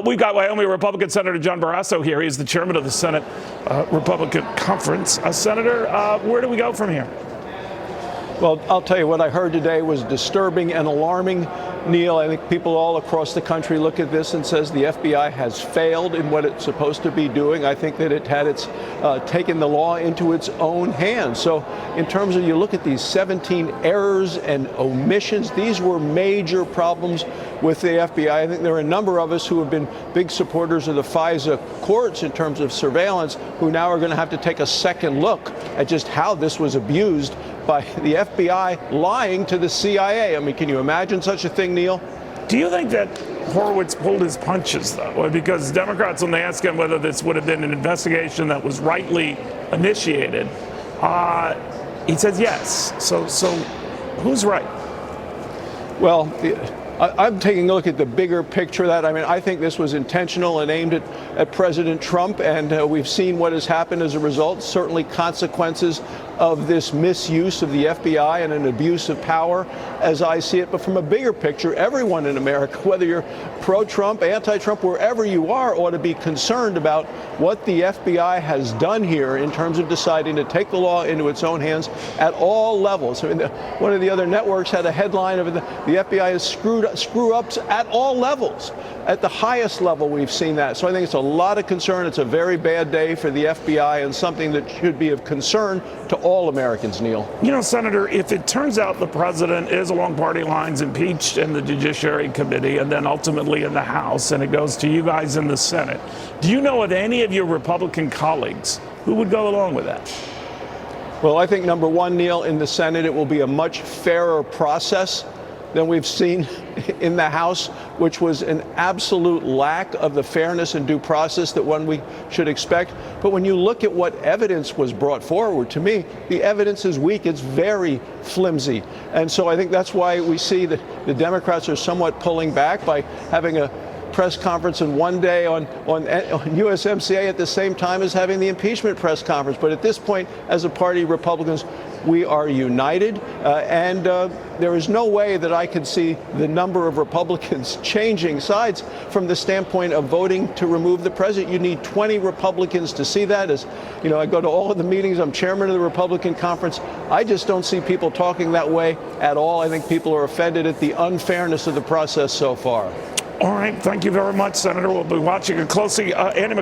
We've got Wyoming Republican Senator John Barrasso here. He's the chairman of the Senate Republican Conference. Senator, where do we go from here? Well, I'll tell you, what I heard today was disturbing and alarming, Neil. I think people all across the country look at this and says the FBI has failed in what it's supposed to be doing. I think that it had taken the law into its own hands. So in terms of, you look at these 17 errors and omissions, these were major problems with the FBI. I think there are a number of us who have been big supporters of the FISA courts in terms of surveillance who now are going to have to take a second look at just how this was abused by the FBI lying to the CIA. I mean, can you imagine such a thing, Neil? Do you think that Horowitz pulled his punches, though? Because Democrats, when they ask him whether this would have been an investigation that was rightly initiated, he says yes. So who's right? Well, I'm taking a look at the bigger picture of that. I mean, I think this was intentional and aimed at President Trump, and we've seen what has happened as a result. Certainly consequences of this misuse of the FBI and an abuse of power, as I see it. But from a bigger picture, everyone in America, whether you're pro-Trump, anti-Trump, wherever you are, ought to be concerned about what the FBI has done here in terms of deciding to take the law into its own hands at all levels. I mean, one of the other networks had a headline of the FBI has screw-ups at all levels. At the highest level, we've seen that. So I think it's a lot of concern. It's a very bad day for the FBI and something that should be of concern to all Americans, Neil. You know, Senator, if it turns out the president is along party lines impeached in the Judiciary Committee and then ultimately in the House, and it goes to you guys in the Senate, do you know of any of your Republican colleagues who would go along with that? Well, I think, number one, Neil, in the Senate, it will be a much fairer process than we've seen in the House, which was an absolute lack of the fairness and due process that we should expect. But when you look at what evidence was brought forward, to me, the evidence is weak. It's very flimsy. And so I think that's why we see that the Democrats are somewhat pulling back by having a press conference in one day on USMCA at the same time as having the impeachment press conference. But at this point, as a party, Republicans, we are united, and there is no way that I could see the number of Republicans changing sides from the standpoint of voting to remove the president. You need 20 Republicans to see that. As you know, I go to all of the meetings. I'm chairman of the Republican Conference. I just don't see people talking that way at all. I think people are offended at the unfairness of the process so far. All right. Thank you very much, Senator. We'll be watching it closely. Andy